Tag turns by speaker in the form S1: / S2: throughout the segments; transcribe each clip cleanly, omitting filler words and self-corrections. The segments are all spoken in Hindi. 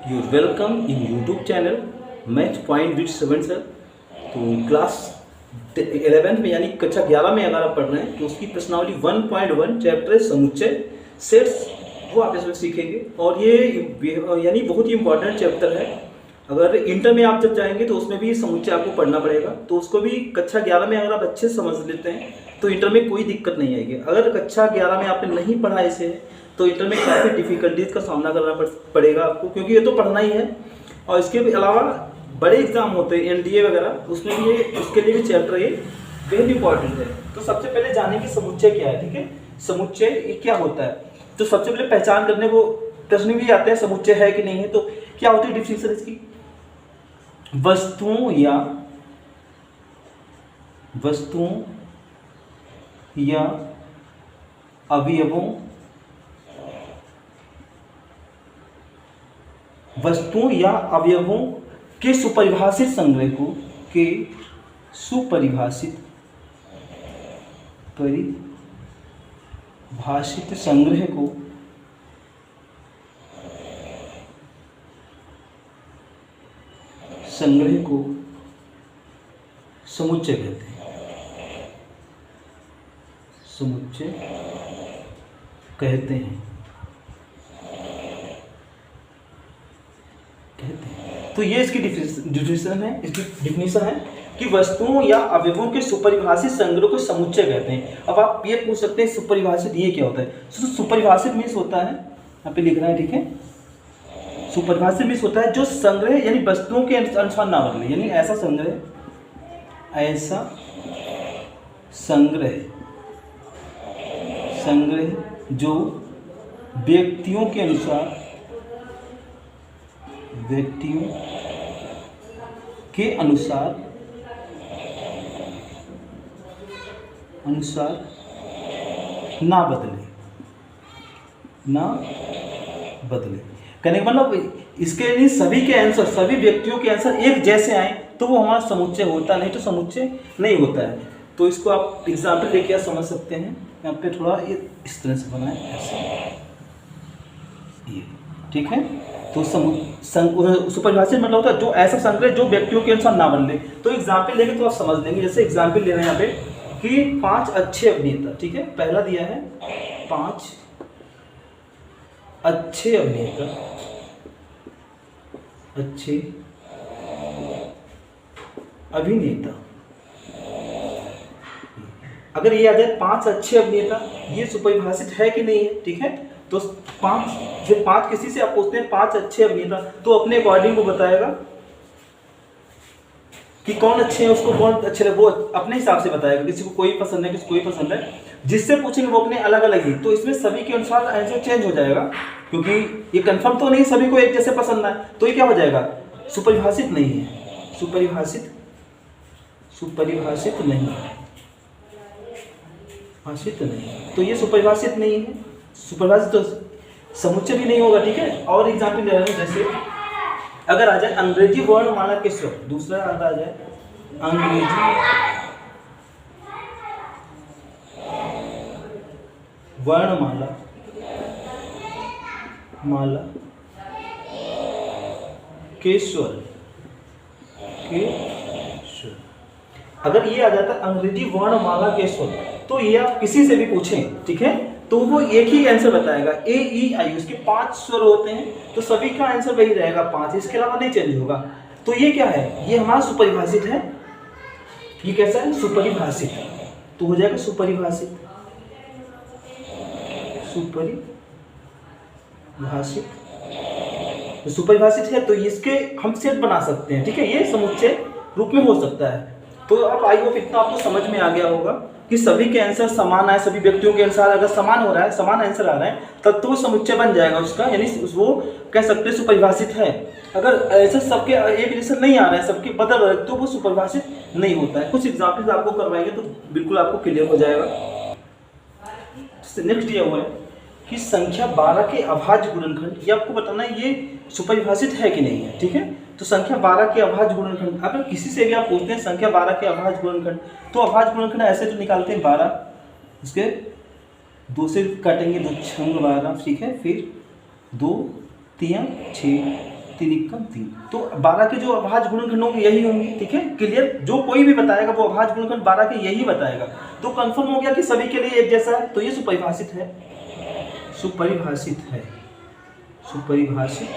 S1: You welcome in YouTube channel math point with seven sir. तो क्लास 11 में यानी कक्षा 11 में अगर आप पढ़ रहे हैं तो उसकी प्रश्नावली 1.1 चैप्टर समुच्चय सेट्स वो आप इसमें सीखेंगे। और ये यानी बहुत ही इंपॉर्टेंट चैप्टर है। अगर इंटर में आप जब जाएंगे तो उसमें भी समुच्चय आपको पढ़ना पड़ेगा, तो उसको भी कक्षा 11 में अगर आप अच्छे से समझ लेते हैं तो इंटर में कोई दिक्कत नहीं आएगी। अगर कक्षा 11 में आपने नहीं पढ़ा इसे तो इंटर में काफ़ी डिफिकल्टीज का सामना करना पड़ेगा आपको, क्योंकि ये तो पढ़ना ही है। और इसके अलावा बड़े एग्जाम होते हैं एनडीए वगैरह, उसमें भी ये उसके लिए भी चैप्टर ये वेरी इंपॉर्टेंट है। तो सबसे पहले जाने की समुच्चय क्या है, ठीक है। समुच्चय ये क्या होता है, तो सबसे पहले पहचान करने को प्रश्न भी आते हैं समुच्चय है कि नहीं है। तो क्या होती है डिफिनेशन इसकी, वस्तुओं या अवयवों के सुपरिभाषित संग्रह को समुच्चय कहते हैं। तो ये इसकी डिफिनेशन है कि वस्तुओं या अवयवों के सुपरिभाषित संग्रह को समुच्चय कहते हैं। अब आप ये पूछ सकते हैं सुपरिभाषित ये क्या होता है। तो सुपरिभाषित मीन्स होता है, यहाँ पे लिख रहा है, ठीक है। सुपरिभाषित मीन्स होता है जो संग्रह यानी वस्तुओं के अनुसार ना बदले, यानी ऐसा संग्रह जो व्यक्तियों के अनुसार ना बदले। कहने का मतलब इसके लिए सभी व्यक्तियों के आंसर एक जैसे आए तो वो हमारा समुच्चय होता, नहीं तो समुच्चय नहीं होता है। तो इसको आप एग्जाम्पल लेके समझ सकते हैं। यहाँ पे थोड़ा इस तरह से बनाए ऐसे, ये ठीक है। तो सुपरिभाषित मतलब होता है जो ऐसा संग्रह जो व्यक्तियों के अनुसार ना बदले। तो एग्जाम्पल लेंगे तो आप समझ लेंगे। जैसे एग्जाम्पल ले रहे हैं यहाँ पे कि 5 अच्छे अभिनेता, ठीक है। पहला दिया है 5 अच्छे अभिनेता। अगर ये आ जाए 5 अच्छे अभिनेता, ये सुपरिभाषित है कि नहीं है, ठीक है। तो 5 किसी से आप पूछते हैं 5 अच्छे अभिनेता, तो अपने अकॉर्डिंग वो बताएगा कि कौन अच्छे हैं, उसको कौन अच्छे लगे वो अपने हिसाब से बताएगा। किसी को कोई पसंद है, किसी को कोई पसंद है, जिससे पूछेंगे वो अपने अलग अलग ही। तो इसमें सभी के अनुसार आंसर चेंज हो जाएगा, क्योंकि ये कंफर्म तो नहीं सभी को एक जैसे पसंद है। तो ये क्या हो जाएगा, सुपरिभाषित नहीं है। सुपरिभाषित नहीं, तो ये सुपरिभाषित नहीं है। सुपरिभाषित तो समुच्चय भी नहीं होगा, ठीक है। और एग्जाम्पल ले रहे हैं, जैसे अगर आ जाए अंग्रेजी वर्णमाला के स्वर, दूसरा आ जाए अंग्रेजी वर्णमाला के स्वर। अगर ये आ जाता है अंग्रेजी वर्णमाला के स्वर, तो ये आप किसी से भी पूछें, ठीक है, तो वो एक ही आंसर बताएगा, ए ई आई। उसके 5 स्वर होते हैं, तो सभी का आंसर वही रहेगा 5, इसके अलावा नहीं चेंज होगा। तो ये क्या है, ये हमारा सुपरिभाषित है। ये कैसा है, सुपरिभाषित। तो हो जाएगा सुपरिभाषित है। तो इसके हम सेट बना सकते हैं, ठीक है। ये समुच्चय रूप में हो सकता है। तो अब आई होप इतना आपको समझ में आ गया होगा कि सभी के आंसर समान आए, सभी व्यक्तियों के अनुसार अगर समान हो रहा है, समान आंसर आ रहा है, तब तो वो समुच्चय बन जाएगा उसका, यानी वो कह सकते हैं सुपरिभाषित है। अगर ऐसे सबके एक जैसे नहीं आ रहा है, सबके बदल रहे, तो वो सुपरिभाषित नहीं होता है। कुछ एग्जाम्पल्स आपको करवाएंगे तो बिल्कुल आपको क्लियर हो जाएगा। नेक्स्ट दिया हुआ है कि संख्या 12 के अभाज्य गुणनखंड, ये आपको बताना है ये सुपरिभाषित है कि नहीं है, ठीक है। तो संख्या 12 के अभाज्य गुणनखंड, अगर किसी से भी आप पूछते हैं संख्या 12 के अभाज्य गुणनखंड, तो अभाज्य गुणनखंड ऐसे तो निकालते हैं 12, इसके 2 से काटेंगे 2 6 12, ठीक है, फिर 2 3 6, 3 एकम 3। तो 12 के जो अभाज्य गुणनखंड होंगे यही होंगे, ठीक है, क्लियर। जो कोई भी बताएगा वो अभाज्य गुणनखंड 12 के यही बताएगा। तो कंफर्म हो गया कि सभी के लिए एक जैसा है। तो ये सुपरिभाषित है, सुपरिभाषित है, सुपरिभाषित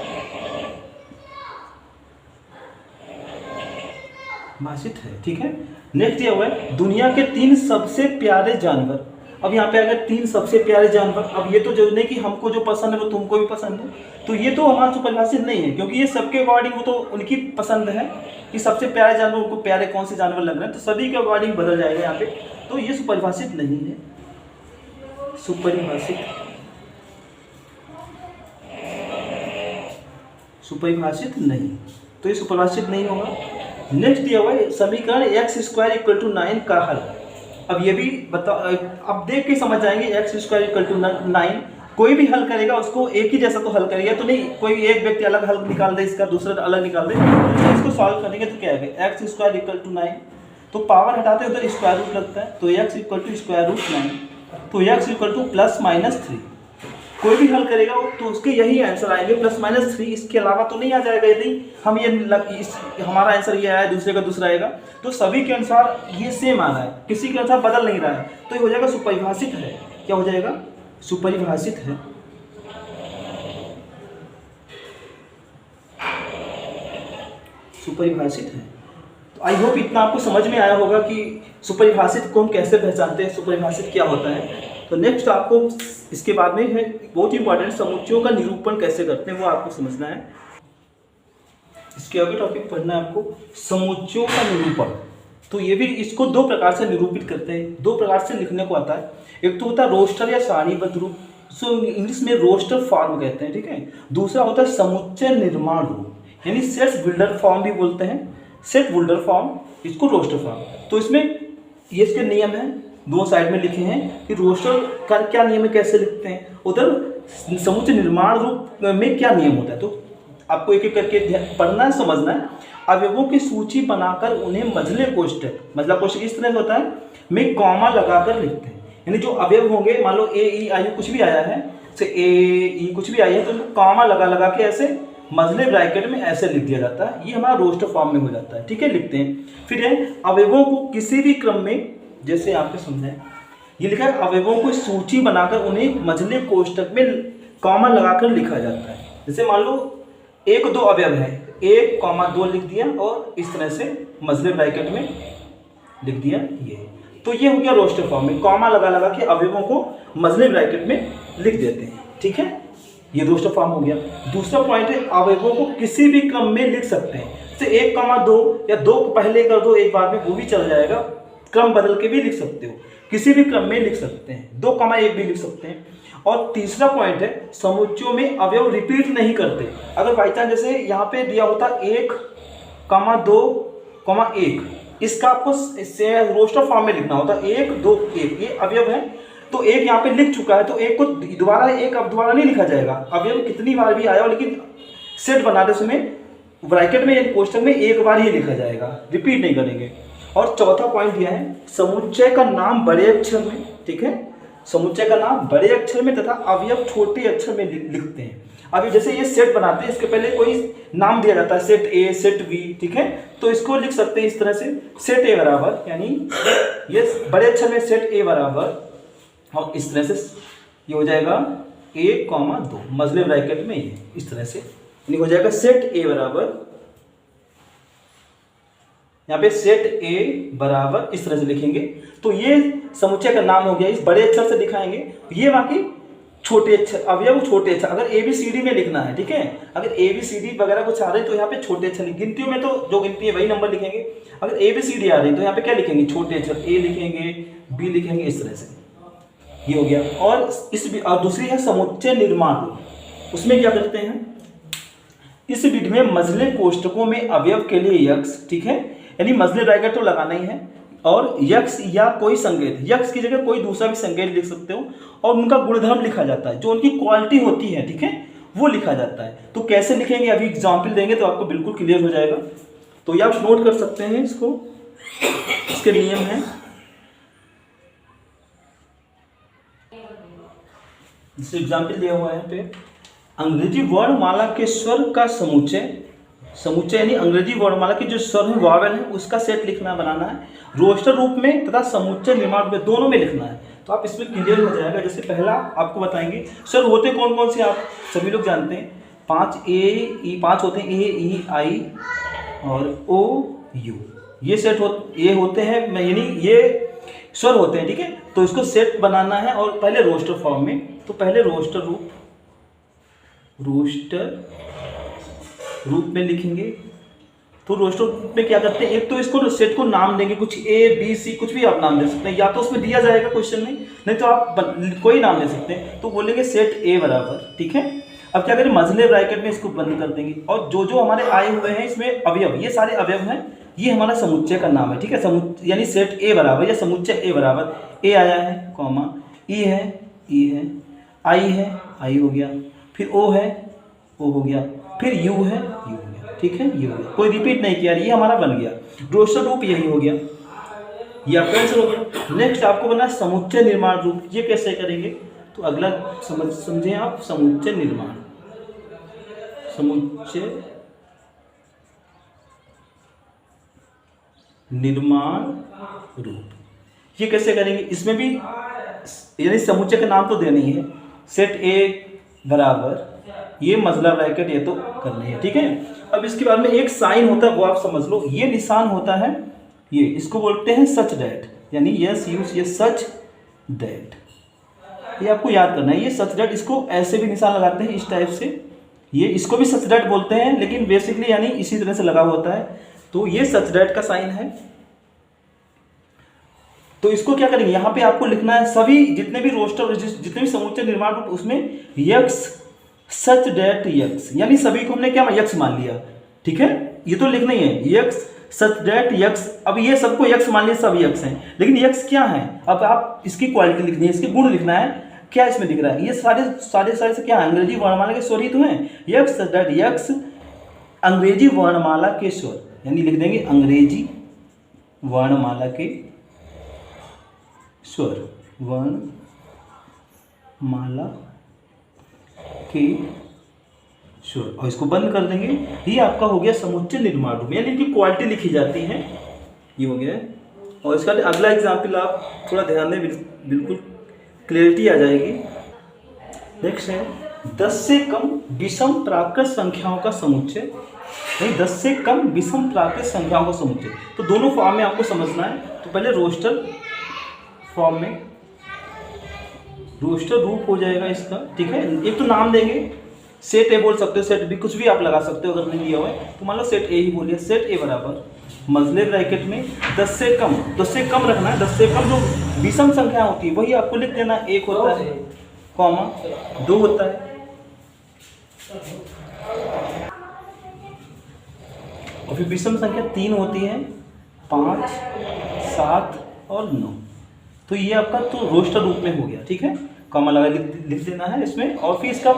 S1: भाषित है, ठीक है। नेक्स्ट ये हुआ है दुनिया के 3 सबसे प्यारे जानवर। अब यहाँ पे अगर 3 सबसे प्यारे जानवर, अब ये तो जो नहीं कि हमको जो पसंद है वो तुमको भी पसंद है, तो ये तो हमारा सुपरिभाषित नहीं है, क्योंकि ये सबके अकॉर्डिंग वो तो उनकी पसंद है कि सबसे प्यारे जानवर उनको प्यारे कौन से जानवर लग रहे हैं, तो सभी के अकॉर्डिंग बदल जाएगा यहाँ पे। तो ये सुपरिभाषित नहीं है, सुपरिभाषित, सुपरिभाषित नहीं, तो ये सुपरिभाषित नहीं होगा। नेक्स्ट दिया हुआ है समीकरण x² = 9 का हल। अब ये भी बताओ, अब देख के समझ जाएंगे x² = 9। कोई भी हल करेगा उसको एक ही जैसा तो हल करेगा, तो नहीं कोई एक व्यक्ति अलग हल निकाल दे इसका, दूसरा अलग निकाल दे, तो इसको सॉल्व करेंगे तो क्या आएगा x² = 9। तो पावर हटाते उधर स्क्वायर रूट लगता है, तो x = √9, तो x = ±3। कोई भी हल करेगा तो उसके यही आंसर आएंगे +-3, इसके अलावा तो नहीं आ जाएगा। यदि हम ये हमारा आंसर ये आया, दूसरे का दूसरा आएगा, तो सभी के अनुसार ये सेम आ रहा है, किसी के अनुसार बदल नहीं रहा है, तो ये हो जाएगा सुपरिभाषित है। क्या हो जाएगा? सुपरिभाषित है। सुपरिभाषित है। तो आई होप इतना आपको समझ में आया होगा कि सुपरिभाषित को हम कैसे पहचानते हैं, सुपरिभाषित क्या होता है। तो नेक्स्ट आपको इसके बाद में है बहुत इंपॉर्टेंट, समुच्चयों का निरूपण कैसे करते हैं वो आपको समझना है। इसके आगे टॉपिक पढ़ना है आपको समुच्चयों का निरूपण। तो ये भी इसको 2 प्रकार से निरूपित करते हैं, 2 प्रकार से लिखने को आता है। एक तो होता है रोस्टर या सारणीबद्ध रूप, सो इंग्लिश में रोस्टर फॉर्म कहते हैं, ठीक है। दूसरा होता है समुच्चय निर्माण रूप, यानी सेट बिल्डर फॉर्म भी बोलते हैं, सेट बिल्डर फॉर्म, इसको रोस्टर फॉर्म। तो इसमें ये इसके नियम हैं, 2 साइड में लिखे हैं कि रोस्टर का क्या नियम है, कैसे लिखते हैं, उधर समुच्चय निर्माण रूप में क्या नियम होता है। तो आपको एक एक करके पढ़ना है, समझना है। अवयवों की सूची बनाकर उन्हें मझले कोष्ठक, मझला कोष्ठक इस तरह से होता है में कॉमा लगाकर लिखते हैं, यानी जो अवयव होंगे, मान लो ए ई आई कुछ भी आया है, जैसे ए ई कुछ भी आई है, तो उनको कॉमा लगा के ऐसे मझले ब्रैकेट में ऐसे लिख दिया जाता है। ये हमारा रोस्टर फॉर्म में हो जाता है, ठीक है, लिखते हैं। फिर है अवयवों को किसी भी क्रम में, जैसे आपके समझाएं, ये लिखा है अवयवों को सूची बनाकर उन्हें मझले कोष्ठक में कॉमा लगाकर लिखा जाता है। जैसे मान लो 1 2 अवयव है, 1, 2 लिख दिया और इस तरह से मझले ब्रैकेट में लिख दिया ये, तो ये हो गया रोस्टर फॉर्म में कॉमा लगा के अवयवों को मझले ब्रैकेट में लिख देते हैं, ठीक है, ये रोस्टर फॉर्म हो गया। दूसरा पॉइंट है अवयवों को किसी भी क्रम में लिख सकते हैं, जैसे 1, 2 या 2 पहले कर दो, एक बार में वो भी चल जाएगा, क्रम बदल के भी लिख सकते हो, किसी भी क्रम में लिख सकते हैं, 2, 1 भी लिख सकते हैं। और तीसरा पॉइंट है समुच्चयों में अवयव रिपीट नहीं करते। अगर बाई चांस जैसे यहाँ पे दिया होता 1, 2, 1, इसका आपको रोस्टर फॉर्म में लिखना होता 1, 2, 1, ये अवयव है, तो 1 यहाँ पे लिख चुका है, तो 1 को दोबारा 1 अब दोबारा नहीं लिखा जाएगा, अवयव कितनी बार भी आया, लेकिन सेट बनाते समय ब्रैकेट में या कोष्ठक में 1 बार ही लिखा जाएगा, रिपीट नहीं करेंगे। और चौथा पॉइंट यह है समुच्चय का नाम बड़े अक्षर में, ठीक है, समुच्चय का नाम बड़े अक्षर में तथा अवयव छोटे अक्षर में लिखते हैं। अभी जैसे ये सेट बनाते हैं, इसके पहले कोई नाम दिया जाता है, सेट ए, सेट बी, ठीक है, तो इसको लिख सकते हैं इस तरह से, सेट ए बराबर, यानी ये बड़े अक्षर में सेट ए बराबर, और इस तरह से ये हो जाएगा 1, 2 मझले ब्रैकेट में, ये इस तरह से यानी हो जाएगा सेट ए बराबर, यहाँ पे सेट ए बराबर इस तरह से लिखेंगे, तो ये समुच्चय का नाम हो गया, इस बड़े अक्षर से दिखाएंगे, ये बाकी छोटे अक्षर, अवयव छोटे अक्षर। अगर ABCD में लिखना है, ठीक है, अगर ABCD वगैरह कुछ आ रहे हैं तो यहाँ पे छोटे अक्षर, गिनतियों में तो जो गिनती है वही नंबर लिखेंगे। अगर ABCD आ रही है तो यहाँ पे क्या लिखेंगे, छोटे अक्षर, A लिखेंगे, B लिखेंगे, इस तरह से, ये हो गया। और दूसरी है समुच्चय निर्माण, उसमें क्या करते हैं, इस विधि में मझले कोष्ठकों में अवयव के लिए यक्स, ठीक है, यानी मझले ब्रैकेट तो लगाना ही है, और यक्स या कोई संकेत, यक्स की जगह कोई दूसरा भी संकेत लिख सकते हो, और उनका गुणधर्म लिखा जाता है, जो उनकी क्वालिटी होती है, ठीक है, वो लिखा जाता है। तो कैसे लिखेंगे, अभी एग्जाम्पल देंगे तो आपको बिल्कुल क्लियर हो जाएगा। तो ये आप नोट कर सकते हैं इसको, इसके नियम हैं। जैसे एग्जाम्पल दिया हुआ है यहाँ पे, अंग्रेजी वर्णमाला के स्वर का समुच्चय, समुच्चय यानी अंग्रेजी वर्णमाला के जो स्वर हैं वावेल है उसका सेट लिखना बनाना है, रोस्टर रूप में तथा समुच्चय निर्माण में, दोनों में लिखना है। तो आप इसमें क्लियर हो जाएगा। जैसे पहला आपको बताएंगे स्वर होते कौन कौन से, आप सभी लोग जानते हैं 5 ए ई 5 होते हैं, ए ई आई और ओ यू, ये सेट ये होते हैं, यानी ये स्वर होते हैं, ठीक है। तो इसको सेट बनाना है और पहले रोस्टर फॉर्म में, तो पहले रोस्टर रूप में लिखेंगे। तो रोस्टर रूप में क्या करते हैं, एक तो इसको सेट को नाम देंगे, कुछ ए बी सी कुछ भी आप नाम दे सकते हैं, या तो उसमें दिया जाएगा क्वेश्चन में, नहीं तो आप कोई नाम दे सकते हैं। तो बोलेंगे सेट ए बराबर, ठीक है। अब क्या करें, मझले ब्रैकेट में इसको बंद कर देंगे और जो जो हमारे आए हुए हैं इसमें अवयव, ये सारे अवयव हैं, ये हमारा समुच्चय का नाम है, ठीक है। समुच्चय यानी सेट ए बराबर या समुच्चय ए बराबर, ए आया है कॉमा, ई है, आई हो गया, फिर ओ है, ओ हो गया, फिर यू है, यू हो गया, ठीक है, ये हो गया, कोई रिपीट नहीं किया, ये हमारा बन गया। रोस्टर रूप यही हो गया, ये आपका आंसर हो गया। नेक्स्ट आपको बना समुच्चय निर्माण रूप, ये कैसे करेंगे, तो अगला समझें आप, समुच्चय निर्माण रूप, ये कैसे करेंगे, इसमें भी यानी समुच्चय का नाम तो देना ही है, सेट ए बराबर, ये मजला ब्रैकेट ये तो करनी है, ठीक है। अब इसके बाद में एक साइन होता है, वो आप समझ लो, ये निशान होता है, ये इसको बोलते हैं सच दैट, यानी यस यूज ये सच दैट, ये आपको याद करना है। ये सच दैट, इसको ऐसे भी निशान लगाते हैं इस टाइप से, ये इसको भी सच दैट बोलते हैं, लेकिन बेसिकली यानी इसी तरह से लगा होता है। तो ये सच दैट का साइन है। तो इसको क्या करेंगे, यहाँ पे आपको लिखना है सभी जितने भी रोस्टर, जितने भी समुच्चय निर्माण रूप, उसमें यक्स सच दैट यक्स, यानी सभी को हमने क्या यक्स मान लिया, ठीक है। ये तो लिखना ही है, यक्स सच दैट यक्स। अब ये सबको यक्स मान लिया, सब यक्स हैं, लेकिन यक्स क्या है, अब आप इसकी क्वालिटी लिखनी है, इसके गुण लिखना है, क्या इसमें दिख रहा है, ये सारे से क्या है, अंग्रेजी वर्णमाला के स्वर ही तो हैं। यक्स सच दैट यक्स अंग्रेजी वर्णमाला के स्वर, यानी लिख देंगे अंग्रेजी वर्णमाला के स्वर, वर्णमाला के स्वर, और इसको बंद कर देंगे। ये आपका हो गया समुच्चय निर्माण रूप, यानी इनकी क्वालिटी लिखी जाती है, ये हो गया। और इसका अगला एग्जाम्पल आप थोड़ा ध्यान दें, बिल्कुल क्लियरिटी आ जाएगी। नेक्स्ट है 10 से कम विषम प्राकृत संख्याओं का समुच्चय, नहीं 10 से कम विषम प्राकृत संख्याओं का समुच्चय। तो दोनों फॉर्म में आपको समझना है। तो पहले रोस्टर फॉर्म में, रोस्टर रूप हो जाएगा इसका, ठीक है। एक तो नाम देंगे, सेट ए बोल सकते हो, सेट बी, कुछ भी आप लगा सकते हो अगर नहीं दिया हुआ है तो मान लो सेट ए ही बोलिए। सेट ए बराबर मजले ब्रैकेट में 10 से कम, 10 से कम रखना है, 10 से कम जो विषम संख्या होती है वही आपको लिख देना, 1 होता है कॉमा 2 होता है, और फिर विषम संख्या 3 होती है, 5, 7 और 9। तो ये आपका तो रोस्टर रूप में हो गया, ठीक है, कॉमा लगा लिख देना है इसमें। और फिर इसका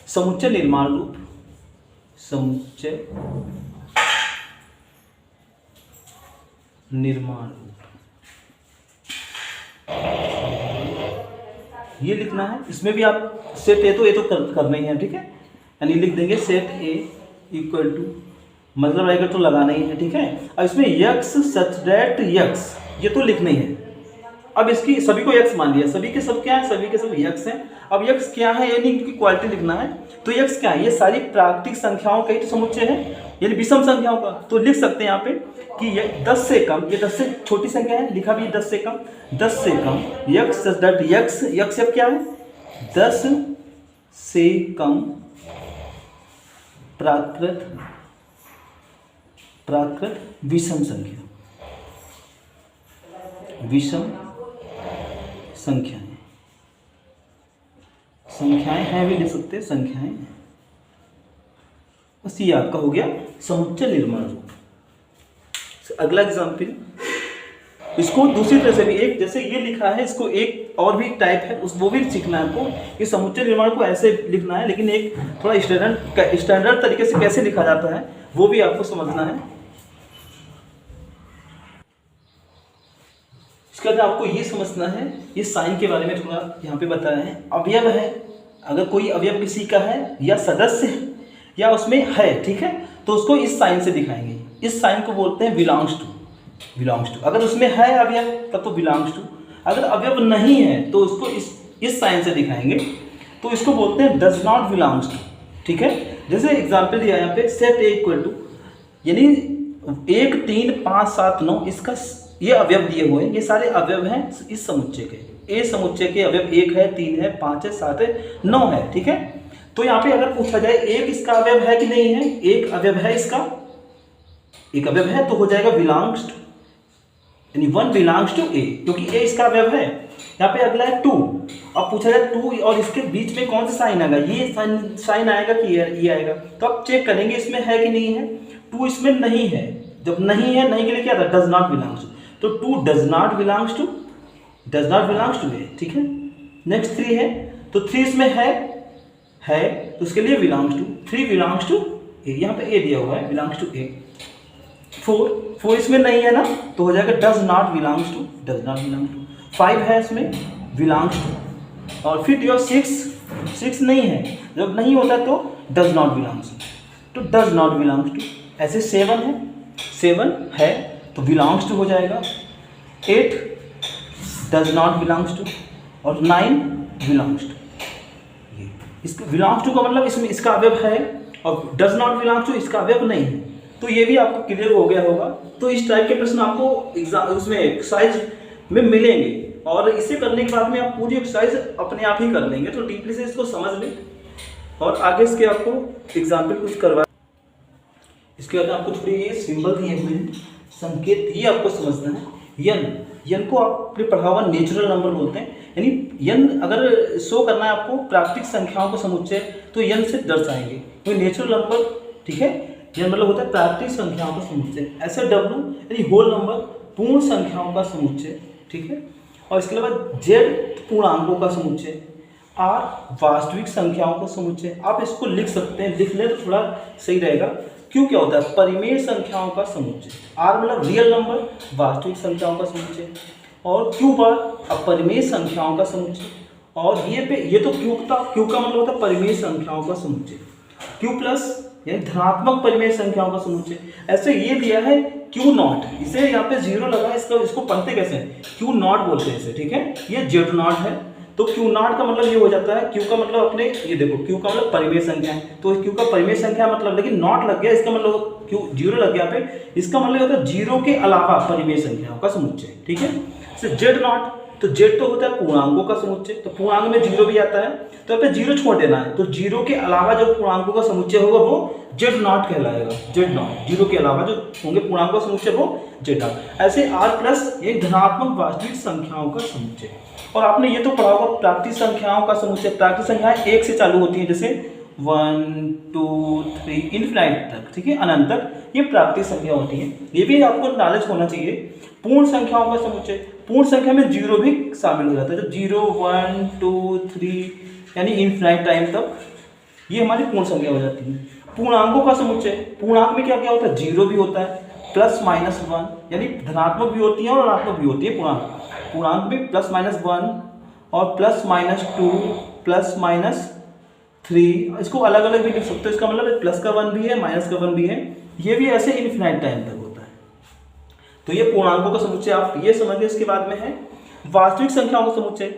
S1: समुच्चय निर्माण रूप, समुच्चय निर्माण रूप, ये लिखना है। इसमें भी आप सेट ए तो करना ही है, ठीक है, यानी लिख देंगे सेट ए इक्वल टू, मतलब ब्रैकेट तो लगाना ही है, ठीक है। अब इसमें यक्स सच दैट यक्स, ये तो लिखना ही है। अब इसकी सभी को यक्स मान लिया, सभी के सब क्या है, सभी के सब यक्स हैं। अब यक्स क्या है, यानी इनकी क्वालिटी लिखना है। तो यक्स क्या है, ये सारी प्राकृतिक संख्याओं का ही तो समुच्चय है, यानी विषम संख्याओं का। तो लिख सकते हैं यहाँ पे कि ये 10 से कम, ये 10 से छोटी संख्या है, लिखा भी 10 से कम, 10 से कम x such that x, x अब क्या है 10 से कम प्राकृत विषम संख्या, विषम संख्याएं हैं भी लिख सकते हैं, संख्याएं। बस ये आपका हो गया समुच्चय निर्माण रूप। अगला एग्जाम्पल, इसको दूसरी तरह से भी, एक जैसे ये लिखा है, इसको एक और भी टाइप है वो भी सीखना है आपको। ये समुच्चय निर्माण को ऐसे लिखना है, लेकिन एक थोड़ा स्टैंडर्ड तरीके से कैसे लिखा जाता है वो भी आपको समझना है। इसके बाद आपको ये समझना है, ये साइन के बारे में थोड़ा यहाँ पे बताया है। अवयव है, अगर कोई अवयव किसी का है या सदस्य है या उसमें है, ठीक है, तो उसको इस साइन से दिखाएंगे। इस साइन को बोलते हैं बिलोंग्स टू। बिलोंग्स टू, अगर उसमें है अवयव तब तो बिलोंग्स टू, अगर अवयव नहीं है तो उसको इस साइन से दिखाएंगे, तो इसको बोलते हैं डज नॉट बिलोंग्स टू, ठीक है। जैसे एग्जाम्पल दिया यहाँ पे सेट ए इक्वल टू, यानी 1 3 5 7 9, इसका ये अवयव दिए हुए हैं, ये सारे अवयव हैं इस समुच्चय के। ए समुच्चय के अवयव 1 है, 3 है, 5 है, 7 है, 9 है, ठीक है। तो यहाँ पे अगर पूछा जाए एक इसका अवयव है कि नहीं है, एक अवयव है इसका, एक अवयव है, तो हो जाएगा बिलोंग्स टू, यानी 1 बिलोंग्स टू ए, क्योंकि ए इसका अवयव है। यहाँ पे अगला है 2, अब पूछा जाए 2 और इसके बीच में कौन सा साइन आएगा, ये साइन आएगा कि ये आएगा, तो आप चेक करेंगे इसमें है कि नहीं है। 2 इसमें नहीं है, जब नहीं है, नहीं के लिए क्या था, डज नॉट बिलोंग्स टू, तो 2 does not belongs to, does not belongs to A, ठीक है। नेक्स्ट 3 है, तो 3 इसमें है तो उसके लिए बिलोंग्स टू, 3 बिलोंग्स टू ए, यहाँ पे ए दिया हुआ है, बिलोंग्स टू ए। 4 इसमें नहीं है ना, तो हो जाएगा does not belongs to, does not belong to. 5 है इसमें, बिलोंग्स टू। और फिर योर 6 नहीं है, जब नहीं होता तो डज नॉट बिलोंग्स टू, तो डज नॉट बिलोंग्स टू। ऐसे 7 है, 7 है तो बिलोंग्स टू हो जाएगा। 8 डज नॉट बिलोंग्स टू और 9 बिलोंग्स टू। इसका बिलोंग्स टू का मतलब इसमें इसका अवयव है और डज नॉट बिलोंग्स टू इसका अवयव नहीं है, तो ये भी आपको क्लियर हो गया होगा। तो इस टाइप के प्रश्न आपको एग्जाम उसमें एक्सरसाइज में मिलेंगे, और इसे करने के बाद में आप पूरी एक्सरसाइज अपने आप ही कर लेंगे, तो डीपली से इसको समझ लें और आगे इसके आपको एग्जाम्पल कुछ करवा। इसके बाद आपको थोड़ी ये सिंबल दिए हुए हैं, संकेत, ये आपको समझना है। यन को आपने पढ़ा हुआ नेचुरल नंबर बोलते हैं, यानी यन अगर शो करना है आपको प्राकृतिक संख्याओं को समुच्चय, तो यन से दर्शाएंगे, तो नेचुरल नंबर, ठीक है। यन मतलब होता है प्राकृतिक संख्याओं का समुच्चय। ऐसे डब्ल्यू यानी होल नंबर, पूर्ण संख्याओं का समुच्चय, ठीक है। और इसके अलावा जेड पूर्णांकों का समुच्चय, आर वास्तविक संख्याओं का समुच्चय। आप इसको लिख सकते हैं, लिख लें तो थोड़ा सही रहेगा। क्यों क्या होता है, परिमेय संख्याओं का समुच्चय। आर मतलब रियल नंबर, वास्तविक संख्याओं का समुच्चय, और क्यू बार अपरिमेय संख्याओं का समुच्चय। और ये तो क्यू का मतलब होता है परिमेय संख्याओं का समुच्चय। क्यू प्लस यानी धनात्मक परिमेय संख्याओं का समुच्चय। ऐसे ये दिया है क्यू नॉट, इसे यहाँ पे 0 लगा, इसको पढ़ते कैसे हैं, क्यू नॉट बोलते हैं इसे, ठीक है। ये जेड नॉट है, तो क्यू नॉट का मतलब ये हो जाता है, क्यू का मतलब अपने ये देखो, क्यू का मतलब परिमेय संख्या है, तो क्यू का परिमेय संख्या मतलब, लेकिन नॉट लग गया, इसका मतलब क्यू 0 लग गया पे, इसका मतलब होता है 0 के अलावा परिमेय संख्याओं का समुच्चय, ठीक है। जेड नॉट, तो जेड तो होता है पूर्णांकों का समुच्चय, तो पूर्णांक में 0 भी आता है, तो यहाँ पे 0 छोड़ देना है, तो 0 के अलावा जो पूर्णांकों का समुच्चय होगा वो जेड नॉट कहलाएगा। जेड नॉट 0 के अलावा जो होंगे पूर्णांकों का समुच्चय वो जेड नॉट। ऐसे आर प्लस ये धनात्मक वास्तविक संख्याओं का समुच्चय। और आपने ये तो पढ़ा होगा प्राकृतिक संख्याओं का समुच्चय। प्राकृतिक संख्याएं 1 से चालू होती हैं, जैसे 1 2 3 इनफिनाइट तक, ठीक है, अनंत तक, ये प्राकृतिक संख्या होती है। ये भी आपको नॉलेज होना चाहिए। पूर्ण संख्याओं का समुच्चय, पूर्ण संख्या में 0 भी शामिल हो जाता है, जो 0 1 2 3 यानी इनफिनाइट टाइम तक, ये हमारी पूर्ण संख्या हो जाती है। पूर्णांकों का समुच्चय, पूर्णांक में क्या क्या होता है, 0 भी होता है, प्लस माइनस 1, यानी धनात्मक भी होती है और ऋणात्मक भी होती है पूर्णांक। पूर्णांक में प्लस माइनस 1 और प्लस माइनस 2 प्लस माइनस 3, इसको अलग अलग भी लिख सकते हो। इसका मतलब प्लस का 1 भी है, माइनस का 1 भी है, ये भी ऐसे इनफिनाइट टाइम तक होता है। तो ये पूर्णांकों का समुच्चय आप ये समझिए। इसके बाद में है वास्तविक संख्याओं का समुच्चय।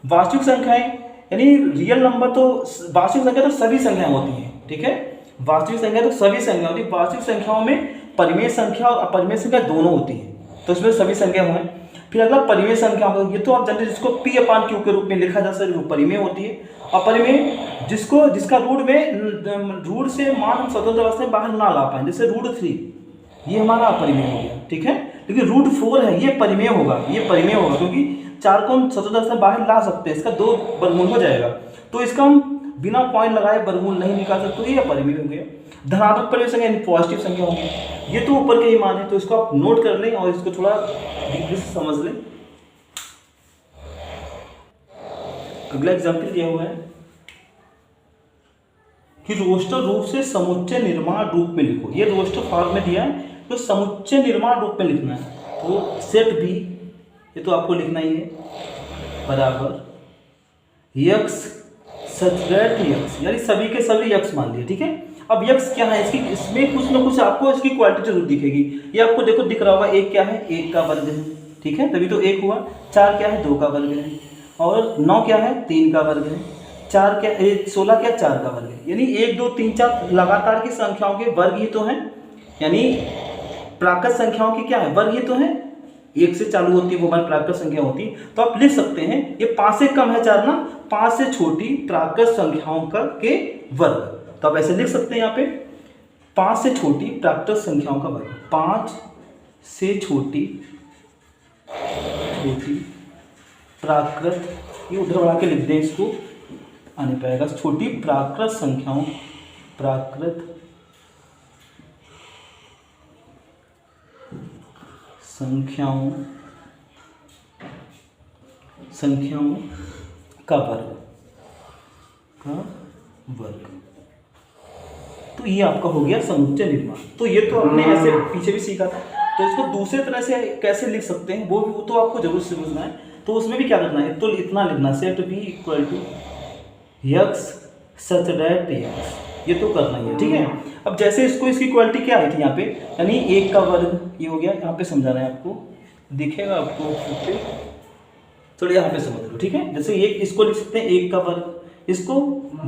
S1: वास्तविक संख्याएं यानी रियल नंबर, तो वास्तविक संख्या तो सभी संख्याएं होती हैं, ठीक है। वास्तविक संख्या तो सभी संख्या होती है। वास्तविक संख्याओं में परिमेय संख्या और अपरिमेय संख्या दोनों होती है, तो इसमें सभी संख्या हुए। फिर अगला परिमेय संख्या, ये तो आप जानते हैं, जिसको P/Q के रूप में लिखा जा सकता है, वो परिमेय होती है। अपरिमेय जिसका रूट से मान हम स्वतंत्र अवस्था में बाहर ना ला पाए, जैसे √3, ये हमारा अपरिमेय हो गया, ठीक है। लेकिन √4 है, ये परिमेय होगा, क्योंकि 4 को हम स्वतंत्र अवस्था में बाहर ला सकते हैं, इसका 2 वर्गमूल हो जाएगा, तो इसका हम बिना पॉइंट लगाए वर्गमूल नहीं निकाल सकते, तो ये अपरिमेय हो गया। धनात्मक परिमेय संख्या यानी पॉजिटिव संख्या होगी, ये तो ऊपर के ही मान है, तो इसको आप नोट कर लें और इसको थोड़ा डीपली से समझ लें। अगला एग्जाम्पल दिया हुआ है कि रोस्टर रूप से समुच्चय निर्माण रूप में लिखो। ये रोस्टर फॉर्म में दिया है, तो समुच्चय निर्माण रूप में लिखना है, तो सेट बी, ये तो आपको लिखना ही है, बराबर x सच दैट यक्स, यानी सभी के सभी यक्स मान लिए, ठीक है। अब यक्स क्या है, इसकी इसमें कुछ ना कुछ आपको इसकी क्वालिटी जरूर दिखेगी। ये आपको देखो दिख रहा होगा, एक क्या है, एक का वर्ग है, ठीक है, तभी तो एक हुआ। 4 क्या है, 2 का वर्ग है। और 9 क्या है, 3 का वर्ग है। 4 क्या, 16 क्या, 4 का वर्ग है। यानी 1 2 3 4 लगातार की संख्याओं के वर्ग ही तो हैं, यानी प्राकृत संख्याओं की क्या है, वर्ग ही तो है। 1 से चालू होती है वो हमारी प्राकृत संख्या होती। तो आप लिख सकते हैं ये 5 से कम है 4 ना, 5 से छोटी प्राकृत संख्याओं का के वर्ग। तो आप ऐसे लिख सकते हैं यहाँ पे 5 से छोटी प्राकृत संख्याओं का वर्ग। 5 से छोटी प्राकृत, ये उधर बढ़ा के लिख दें इसको, आने पाएगा। छोटी प्राकृत संख्याओं का वर्ग। तो ये आपका हो गया समुच्चय निर्माण। तो ये तो हमने ऐसे पीछे भी सीखा था। तो इसको दूसरे तरह से कैसे लिख सकते हैं वो तो आपको जरूर समझना है। तो उसमें भी क्या करना है, तो इतना लिखना, set B equal to x such that x, ये तो करना ही है, ठीक है। अब जैसे इसको, इसकी क्वालिटी क्या आई थी यहाँ पे, यानी 1 का वर्ग, ये हो गया। यहाँ पे समझा रहे हैं आपको, दिखेगा आपको, थोड़ा यहाँ पे समझ लो, ठीक है। जैसे ये इसको लिख सकते हैं 1 का वर्ग, इसको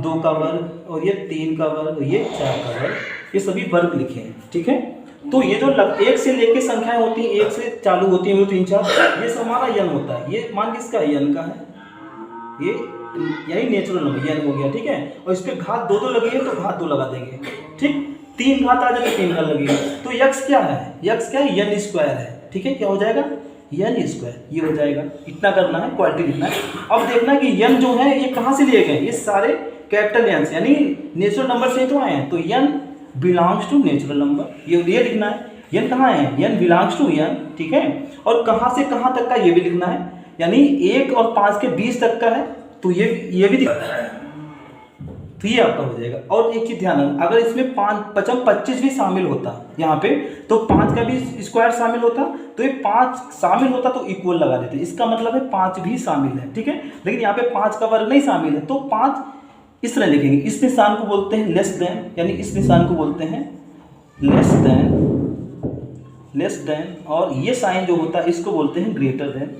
S1: 2 का वर्ग, और ये 3 का वर्ग, और ये 4 का वर्ग, ये सभी वर्ग लिखे हैं, ठीक है। तो ये जो 1 से लेके संख्याएं होती हैं, 1 से चालू होती हैं 3 4, ये सब हमारा यन होता है। ये मान किसका है, यन का है, ये यही नेचुरल नंबर यन हो गया, ठीक है। और इस पर घात 2 लगी है तो घात 2 लगा देंगे, ठीक। 3 घात आ जाए तो 3 घात लगेगी। तो यक्स क्या है, यक्स क्या है, यन स्क्वायर है, ठीक है। क्या हो जाएगा, यन स्क्वायर, ये हो जाएगा। इतना करना है, क्वालिटी लिखना है। अब देखना है कि यन जो है ये कहाँ से लिए गए, ये सारे कैपिटल यन से, यानी नेचुरल नंबर से तो आए हैं। तो यन बिलोंग्स टू नेचुरल नंबर, ये लिखना है। यन कहाँ है, यन बिलोंग्स टू यन, ठीक है। और कहाँ से कहाँ तक का ये भी लिखना है, यानी 1 और 5 के 20 तक का है, तो ये भी दिखना है। तो ये आपका हो जाएगा। और एक चीज ध्यान रखना, अगर इसमें 25 भी शामिल होता यहाँ पे, तो 5 का भी स्क्वायर शामिल होता, तो ये 5 शामिल होता तो इक्वल लगा देते, इसका मतलब है 5 भी शामिल है, ठीक है। लेकिन यहाँ पे 5 का वर्ग नहीं शामिल है, तो 5 इस तरह लिखेंगे। इस निशान को बोलते हैं लेस देन, यानी इस निशान को बोलते हैं लेस देन, और ये साइन जो होता है इसको बोलते हैं ग्रेटर देन,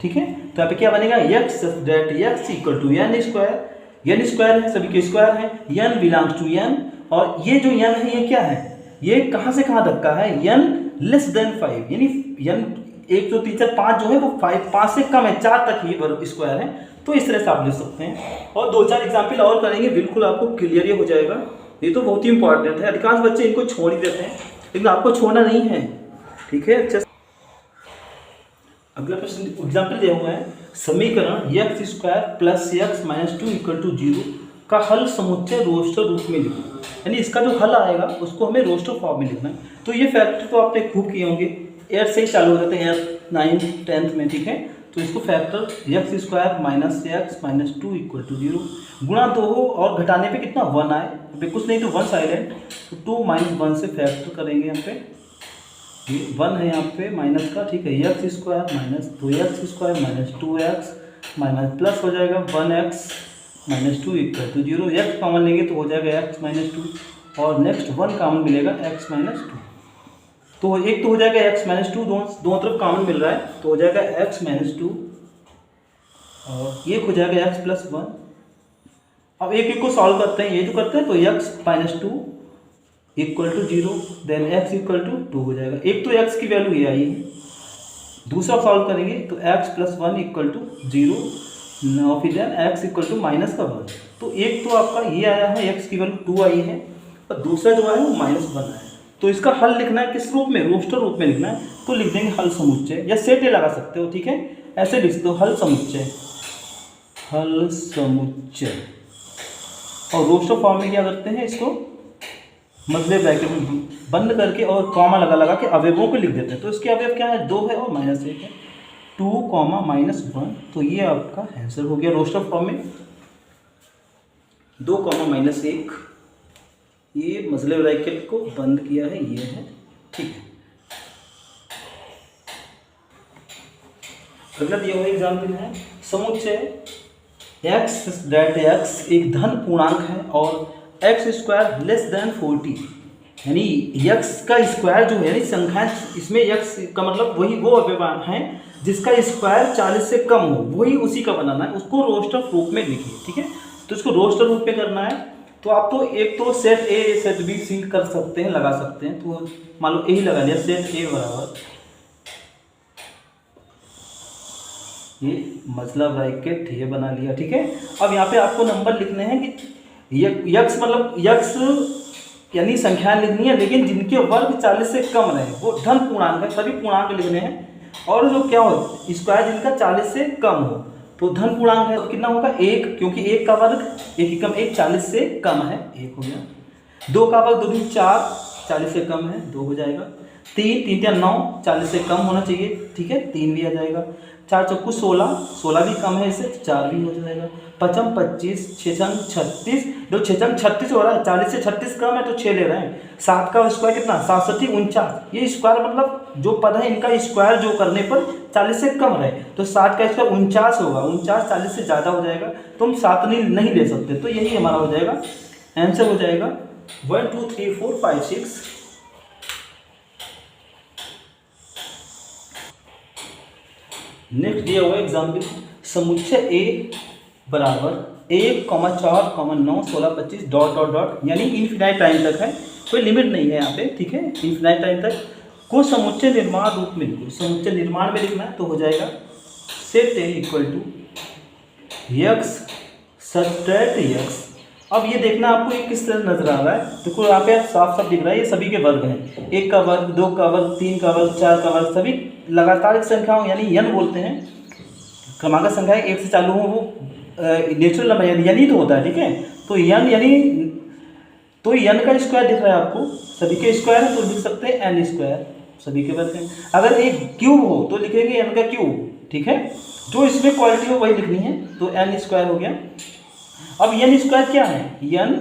S1: ठीक है। तो यहाँ पे क्या बनेगा, x that x equal to n square है, सभी के स्क्वायर है, यन बिलोंग्स टू यन। और ये जो यन है ये क्या है, ये कहाँ से कहाँ तक का है, यन लेस देन 5, यानी यन 1 2 3 4 5 जो है वो 5 से कम है, 4 तक ही स्क्वायर है। तो इस तरह से आप लिख सकते हैं। और 2-4 एग्जाम्पल और करेंगे, बिल्कुल आपको क्लियर ही हो जाएगा। ये तो बहुत ही इंपॉर्टेंट है, अधिकांश बच्चे इनको छोड़ ही देते हैं, लेकिन आपको छोड़ना नहीं है, ठीक है। अच्छा, अगला प्रश्न एग्जाम्पल दिया हुआ है, समीकरण x square plus x minus 2 equal to 0 का हल समुच्चय रोस्टर रूप में लिखो। यानी इसका जो हल आएगा उसको हमें रोस्टर फॉर्म में लिखना है। तो ये फैक्टर तो आपने खूब किए होंगे, 8 से ही चालू हो जाते हैं, 9th 10th में, ठीक है। तो इसको factor x square minus x minus 2 equal to 0 गुणा 2 हो, और घटाने पे कितना 1 आए, अभी कुछ नहीं तो 1 साइलेंट, तो 2 - 1 से फैक्टर करेंगे। यहाँ पे 1 है यहाँ पे माइनस का, ठीक है। X square minus 2x square minus 2x minus plus हो जाएगा 1x minus 2 equal to 0। x common लेंगे तो हो जाएगा x माइनस 2, और नेक्स्ट 1 कॉमन मिलेगा x माइनस 2। तो एक तो हो जाएगा x माइनस 2, दोनों तरफ कॉमन मिल रहा है, तो हो जाएगा x माइनस 2, और ये हो जाएगा x प्लस 1। अब एक को सॉल्व करते हैं, ये जो करते हैं, तो x minus 2 equal to 0, then x equal to 2 हो जाएगा। एक तो x की वैल्यू ये आई है, दूसरा सॉल्व करेंगे तो x प्लस 1 इक्वल टू 0, और फिर then x equal to minus का 1। तो एक तो आपका ये आया है, x की वैल्यू 2 आई है, और दूसरा जो है वो माइनस 1 है। तो इसका हल लिखना है किस रूप में, रोस्टर रूप में लिखना है। तो लिख देंगे हल समुच्चय, या सेट ए लगा सकते हो, ठीक है। ऐसे लिख दो हल समुच्चय, और रोस्टर फॉर्म में क्या करते हैं, इसको मतलब ब्रैकेट में बंद करके और कॉमा लगा के अवयवों को लिख देते हैं। तो इसके अवयव क्या है, 2 है और -1 है, 2, -1। तो ये आपका आंसर हो गया रोस्टर फॉर्म में, 2, -1। ये मसले ब्रैकेट को बंद किया है, ये है, ठीक है। अगला दिया हुआ एग्जाम्पल है समुच्चय एक्स डेट एक्स एक धन पूर्णांक है और एक्स स्क्वायर लेस देन 40, यानी यक्स का स्क्वायर जो है यानी संख्या इसमें यक्स का मतलब वही वो अव्ययमान है जिसका स्क्वायर 40 से कम हो, वही उसी का बनाना है, उसको रोस्टर रूप में लिखिए। ठीक है, तो इसको रोस्टर रूप में करना है तो आप तो एक तो set A set B C कर सकते हैं, लगा सकते हैं। तो मान लो यही लगा लिया, सेट ए बराबर ये मतलब ब्रैकेट ये बना लिया। ठीक है, अब यहाँ पे आपको नंबर लिखने हैं कि यक्स मतलब यक्स यानी संख्या लिखनी है लेकिन जिनके वर्ग 40 से कम रहे, वो धन पूर्णांक है, सभी पूर्णांक लिखने हैं। और जो क्या हो स्क्वायर जिनका 40 से कम हो तो धन पूर्णांक है, तो कितना होगा 1, क्योंकि 1 का वर्ग 1 कम 1 40 से कम है, 1 हो गया। 2 का वर्ग 2 4 40 से कम है, 2 हो जाएगा। 3 3 या 9 40 से कम होना चाहिए, ठीक है, 3 भी आ जाएगा। 4 चौको 16, 16 भी कम है इससे, 4 भी हो जाएगा। 5 25, 6 36, जो 6 36 हो रहा है, 40 से 36 कम है तो 6 ले रहे हैं। 7 का स्क्वायर कितना 67 49, ये स्क्वायर मतलब जो पद है इनका स्क्वायर जो करने पर 40 से कम रहे, तो 60 का स्क्वायर 49 होगा, 49 40 से ज़्यादा हो जाएगा तो हम 7 नहीं ले सकते, तो यही हमारा हो जाएगा आंसर हो जाएगा 1 2 3 4 5 6। नेक्स्ट दिया हुआ एग्जाम्पल समुच्चय ए बराबर 1, 4, 9, 16, 25 डॉट डॉट डॉट, यानी इन्फिनाइट टाइम तक है, कोई लिमिट नहीं है यहाँ पे। ठीक है, इन्फिनाइट टाइम तक को समुच्चय निर्माण रूप में लिखो, समुच्चय निर्माण में लिखना है तो हो जाएगा set A equal to x subtract x. अब ये देखना आपको ये किस तरह नजर आ रहा है, देखो यहाँ पे साफ साफ दिख रहा है ये सभी के वर्ग हैं, 1 का वर्ग 2 का वर्ग 3 का वर्ग 4 का वर्ग, सभी लगातार एक संख्याओं यानी यन बोलते हैं, क्रमांक संख्या 1 से चालू हो वो नेचुरल नंबर यानी तो होता है। ठीक है, तो यन यानी तो यन का स्क्वायर दिख रहा है आपको, सभी के स्क्वायर है तो लिख सकते हैं एन स्क्वायर, सभी के वर्ग हैं। अगर एक क्यूब हो तो लिखेंगे एन का क्यूब। ठीक है, जो इसमें क्वालिटी हो वही लिखनी है, तो एन स्क्वायर हो गया। अब एन स्क्वायर क्या है, एन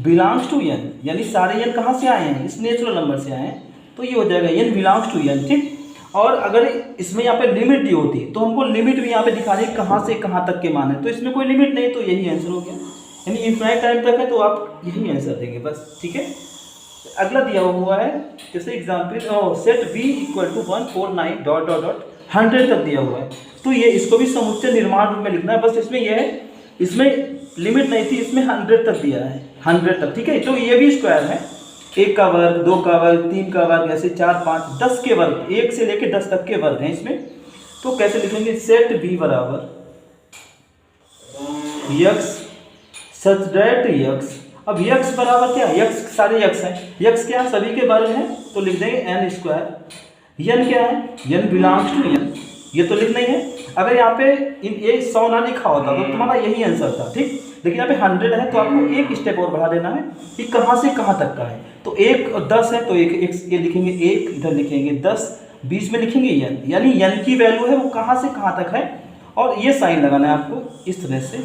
S1: बिलोंग्स टू एन, यानी सारे एन कहाँ से आए हैं, इस नेचुरल नंबर से आए हैं, तो ये हो जाएगा एन बिलोंग्स टू एन। ठीक, और अगर इसमें यहाँ पे लिमिट दी होती तो हमको लिमिट भी यहाँ पे दिखा दी कहाँ से कहाँ तक के मान है, तो इसमें कोई लिमिट नहीं, तो यही आंसर हो गया, यानी इन्फिनाइट टाइम तक है तो आप यही आंसर देंगे बस। ठीक है, अगला दिया हुआ है जैसे example set B equal to 149 dot dot dot 100 तक दिया हुआ है, तो ये इसको भी समुच्चय निर्माण रूप में लिखना है, बस इसमें यह है इसमें लिमिट नहीं थी, इसमें 100 तक दिया है, 100 तक। ठीक है, तो ये भी स्क्वायर है, 1 का वर्ग 2 का वर्ग 3 का वर्ग ऐसे 4 5 10 के वर्ग, 1 से लेके 10 तक के वर्ग हैं इसमें, तो कैसे लिखेंगे सेट बी बराबर यक्स सब्ट्रैक्ट यक्स। अब यक्स बराबर क्या, यक्स सारे यक्स हैं, यक्स क्या सभी के वर्ग हैं तो लिख देंगे एन स्क्वायर। यन क्या है, यन बिलोंग्स टू यन, ये तो लिखना ही है। अगर यहाँ पे ये 100 ना लिखा होता तो तुम्हारा यही आंसर था। ठीक, लेकिन यहाँ पे 100 है तो आपको एक स्टेप और बढ़ा देना है कि कहाँ से कहाँ तक का है, तो 1 और 10 है तो एक ये लिखेंगे 1, इधर लिखेंगे 10, बीच में लिखेंगे यन, यानी यन की वैल्यू है वो कहाँ से कहाँ तक है, और ये साइन लगाना है आपको इस तरह से,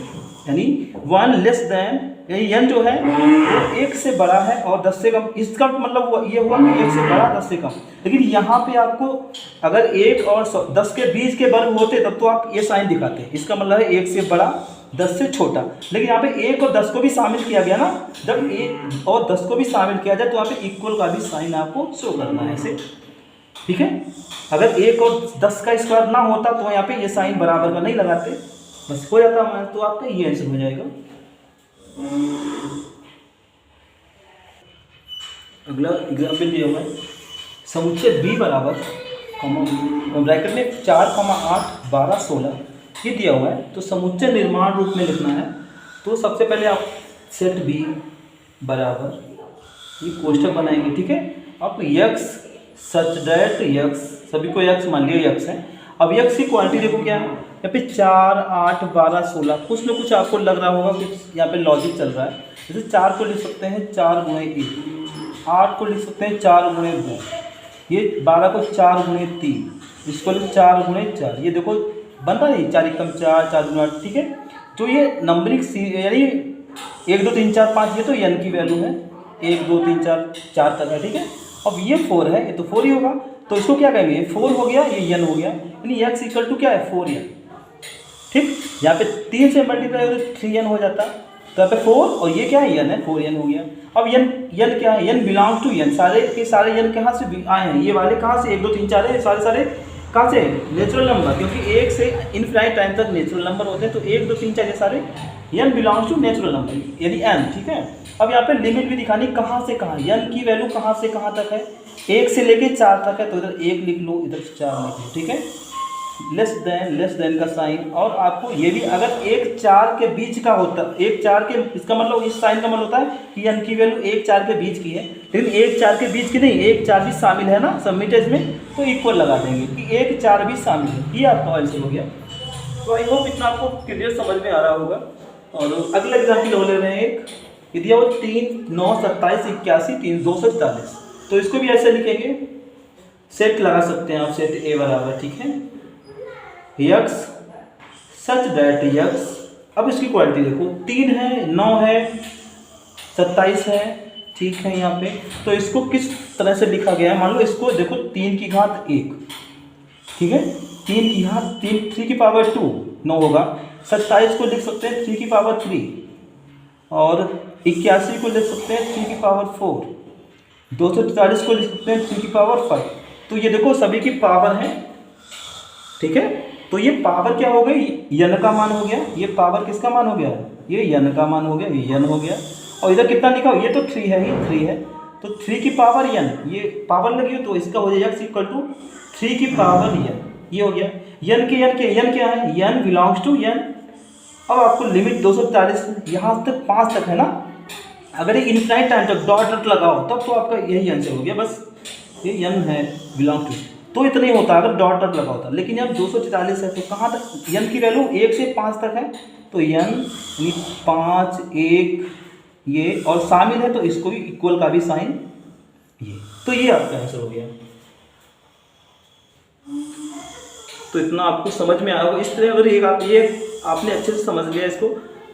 S1: यानी 1 लेस देन, यानी यन जो है वो 1 से बड़ा है और 10 से कम, इसका मतलब ये हुआ कि 1 से बड़ा 10 से कम। लेकिन यहाँ पे आपको अगर 1 और 10 के बीच के वर्ग होते तब तो आप ये साइन दिखाते, इसका मतलब है 1 से बड़ा 10 से छोटा, लेकिन यहाँ पे 1 और 10 को भी शामिल किया गया ना, जब 1 और 10 को भी शामिल किया जाए तो यहाँ पे इक्वल का भी साइन आपको शो करना है ऐसे। ठीक है, अगर 1 और 10 का स्क्वायर ना होता तो यहाँ पे ये साइन बराबर का नहीं लगाते, बस हो जाता है, तो आपका ये आंसर हो जाएगा। अगला एग्जाम्पल दिया हुआ है समुच्चय बी बराबर ब्रैकेट में 4, 8, 12, 16 ये दिया हुआ है, तो समुच्चय निर्माण रूप में लिखना है। तो सबसे पहले आप सेट बी बराबर ये कोष्ठक बनाएंगे। ठीक है, आप यक्स सब्ट्रैक्ट यक्स, सभी को यक्स मान लिया यक्स है। अब यक्स की क्वांटिटी देखो क्या है, यहाँ पे 4, 8, 12, 16, कुछ ना कुछ आपको लग रहा होगा कि यहाँ पे लॉजिक चल रहा है। जैसे 4 को लिख सकते हैं 4 गुणे 1, 8 को लिख सकते हैं 4 गुणे 2, ये 12 को 4 गुणे 3, इसको लिख 4 गुणे 4, ये देखो बन रहा है 4 एकम 4, 4 गुणे 8। ठीक है, तो ये नंबरिंग यानी 1 2 3 4 5 ये तो यन की वैल्यू है, 1 2 3 4 4 तक है। ठीक है, अब ये 4 है, ये तो 4 ही होगा, तो इसको क्या कहेंगे, ये 4 हो गया, ये n हो गया, यानी x इक्वल टू क्या है 4n। ठीक, यहाँ पे 3 से मल्टीप्लाई हो तो 3n हो जाता, तो यहाँ पे 4 और ये क्या है n है, 4n हो गया। अब n क्या है, n बिलोंग्स टू n, सारे के सारे n कहाँ से आए हैं, ये वाले कहाँ से 1 2 3 4 है, सारे सारे कहाँ से नेचुरल नंबर, क्योंकि 1 से इनफिनाइट टाइम तक नेचुरल नंबर होते हैं, तो 1 2 3 4 ये सारे n belongs to natural number यानी n। ठीक है, अब यहाँ पे लिमिट भी दिखानी कहाँ से कहाँ, n की वैल्यू कहाँ से कहाँ तक है, 1 से लेके 4 तक है, तो इधर 1 लिख लो, इधर 4 लिख लो। ठीक है, लेस देन का साइन, और आपको ये भी अगर 1 4 के बीच का होता, 1 4 के, इसका मतलब इस साइन का मतलब होता है कि n की वैल्यू 1 4 के बीच की है, लेकिन 1 4 के बीच की नहीं, 1 4 भी शामिल है ना सबमिटेज में, तो इक्वल लगा देंगे कि 1 4 भी शामिल है, ये आपका आंसर हो गया। तो आई होप इतना आपको क्लियर समझ में आ रहा होगा। और अगला एग्जाम्पल हो ले रहे हैं एक, ये दिया वो 3 9 27 81 3 240, तो इसको भी ऐसे लिखेंगे, सेट लगा सकते हैं आप, सेट ए बराबर, ठीक है, यक्स सच दैट यक्स। अब इसकी क्वालिटी देखो, 3 है, 9 है, 27 है, ठीक है यहाँ पे, तो इसको किस तरह से लिखा गया है, मान लो इसको देखो 3 की घात 1, ठीक है, 3 की घात 3 की पावर 2 9 होगा, 27 को लिख सकते हैं 3 की पावर 3, और 81 को लिख सकते हैं 3 की पावर 4, 240 को लिख सकते हैं 3 की पावर 5। तो ये देखो सभी की पावर है, ठीक है, तो ये पावर क्या हो गई, n का मान हो गया, ये पावर किसका मान हो गया, ये n का मान हो गया, ये n हो गया, और इधर कितना लिखा हो, ये तो 3 है, ही 3 है, तो 3 की पावर n, ये पावर लगी हो तो इसका हो जाएगा इक्वल टू 3 की पावर n, ये हो गया। n क्या है, n बिलोंग्स टू n। अब आपको लिमिट 240 यहाँ तक 5 तक है ना, अगर ये इनफाइनाइट टाइम तक डॉट लगाओ तब तो आपका यही आंसर हो गया, बस ये n है बिलोंग टू, तो इतना ही होता अगर डॉट लगा होता, लेकिन अब 244 है तो कहाँ तक n की वैल्यू 1 से 5 तक है, तो n यानी 5 1 ये और शामिल है, तो इसको भी इक्वल का भी साइन ये, तो ये आपका आंसर हो गया। तो इतना आपको समझ में आया होगा। इस तरह अगर एक आप ये आपने अच्छे से समझ लिया इसको,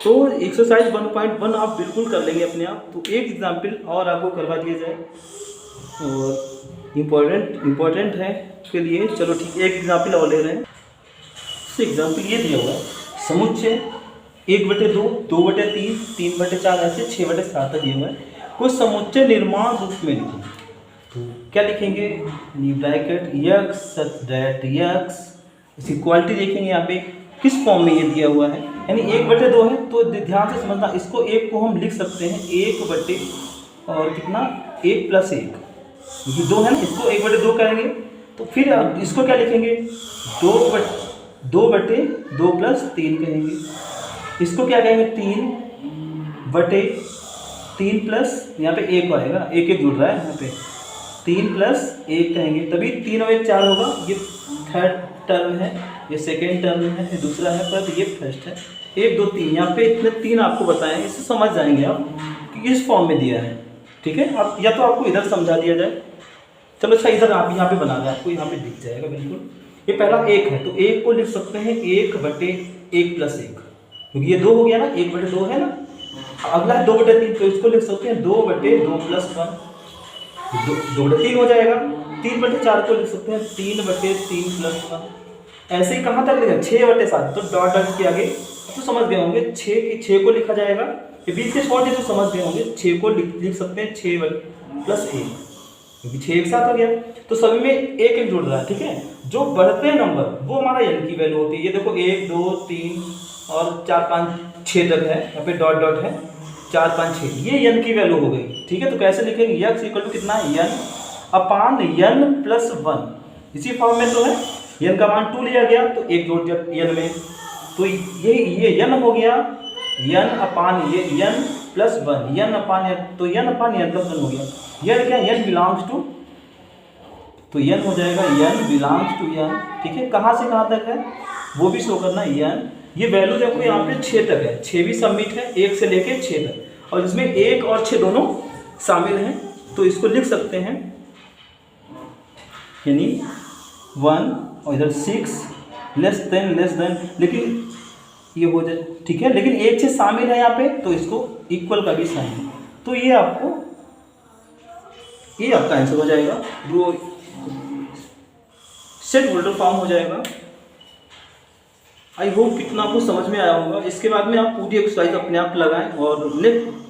S1: तो एक्सरसाइज 1.1 आप बिल्कुल कर लेंगे अपने आप। तो एक एग्जाम्पल और आपको करवा दिया जाए, और इम्पोर्टेंट है के लिए, चलो ठीक, एक एग्जाम्पल और ले रहे हैं। तो एग्जाम्पल ये दिया हुआ है, समुच्चय 1/2 2/3 3/4 ऐसे 6/7 दिया हुआ है, कुछ समुच्चय निर्माण रूप में लिखें। तो क्या लिखेंगे, bracket x such that x, इसकी क्वालिटी देखेंगे यहाँ पे किस फॉर्म में ये दिया हुआ है, यानी 1/2 है, तो ध्यान से समझना, इसको 1 को हम लिख सकते हैं 1 और कितना 1 + 1, ये 2 है ना, इसको 1/2 करेंगे, तो फिर इसको क्या लिखेंगे 2/2 + 3 कहेंगे, इसको क्या कहेंगे 3/3 प्लस यहाँ पे 1 आएगा, 1 1 जुड़ रहा है यहाँ पे, 3 + 1 कहेंगे, तभी 3 और 1 4 होगा, ये थर्ड टर्म है, ये सेकेंड टर्म है, ये दूसरा है, पर ये फर्स्ट है, 1 2 3, यहाँ पे इतने 3 आपको बताएं, इससे समझ जाएंगे आप कि इस फॉर्म में दिया है, ठीक है। आप या तो आपको इधर समझा दिया जाए, चलो अच्छा इधर आप यहाँ पे बना दें, आपको यहाँ पे दिख जाएगा बिल्कुल। ये पहला 1 है, तो 1 को लिख सकते हैं 1/1 + 1, क्योंकि ये 2 हो गया ना, 1/2 है ना। अगला है 2/3, तो इसको लिख सकते हैं 2/2 + 1, 2/3 हो जाएगा। 3/4 को लिख सकते हैं 3/3 + 1, ऐसे ही कहाँ तक लिखा 6/7, तो डॉट के आगे तो समझ गए होंगे 6 को लिखा जाएगा, ये बीच के छोटे तो समझ गए होंगे, 6 को लिख सकते हैं 6 + 1, क्योंकि 6 एक साथ हो गया, तो सभी में 1 1 जुड़ रहा है, ठीक है। जो बढ़ते हैं नंबर वो हमारा n की वैल्यू होती है, ये देखो 1 2 3 और 4 5 6 तक है, यहाँ पे डॉट है 4 5 6, ये n की वैल्यू हो गई, ठीक है। तो कैसे लिखेंगे, x = कितना है n/n + 1, इसी फॉर्म में तो है, n का मान 2 लिया गया तो 1 जोड़ दिया n में, तो ये n हो गया n/n + 1, n/n, तो n/n + 1 हो गया, n क्या n बिलोंग्स टू, तो n हो जाएगा n बिलोंग्स टू n, ठीक है। कहाँ से कहाँ तक है वो भी शो करना n, ये वैल्यू देखो यहाँ पे 6 तक है, 6 भी सबमिट है, 1 से लेके 6 तक, और इसमें 1 और 6 दोनों शामिल हैं, तो इसको लिख सकते हैं यानी 1 और इधर 6 लेस देन, लेकिन ये हो जाए, ठीक है, लेकिन 1 से शामिल है यहाँ पे, तो इसको इक्वल का भी साइन, तो ये आपका आंसर हो जाएगा। सेट होल्डर फॉर्म हो जाएगा। आई होप कितना आपको समझ में आया होगा। इसके बाद में आप पूरी एक्सरसाइज अपने आप लगाएं और नेक्स्ट